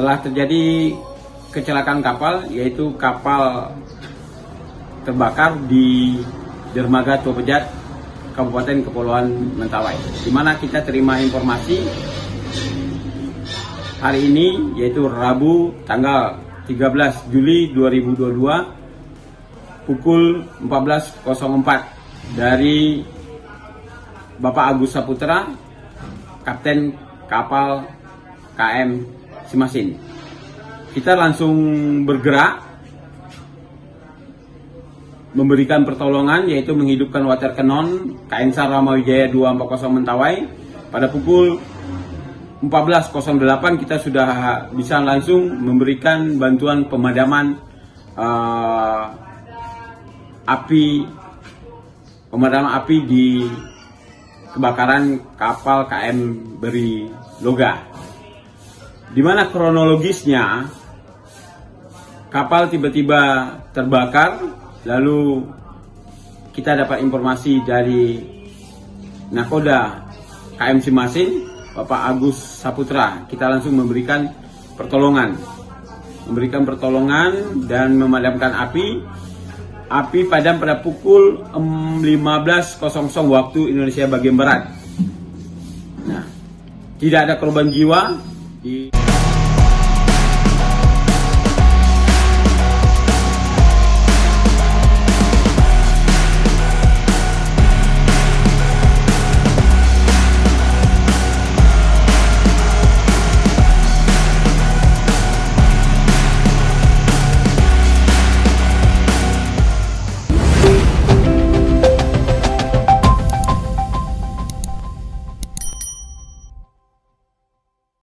Telah terjadi kecelakaan kapal, yaitu kapal terbakar di dermaga Tua Pejat, Kabupaten Kepulauan Mentawai, di mana kita terima informasi hari ini, yaitu Rabu tanggal 13 Juli 2022 pukul 14.04 dari Bapak Agus Saputra, Kapten kapal KM Simasin. Kita langsung bergerak memberikan pertolongan, yaitu menghidupkan water cannon KN SAR Ramawijaya 240 Mentawai. Pada pukul 14.08 kita sudah bisa langsung memberikan bantuan pemadaman api di kebakaran kapal KM Beri Loga. Di mana kronologisnya kapal tiba-tiba terbakar, lalu kita dapat informasi dari Nakoda KM Simasin, Bapak Agus Saputra. Kita langsung memberikan pertolongan dan memadamkan api padam pada pukul 15.00 waktu Indonesia bagian barat. Nah, tidak ada korban jiwa di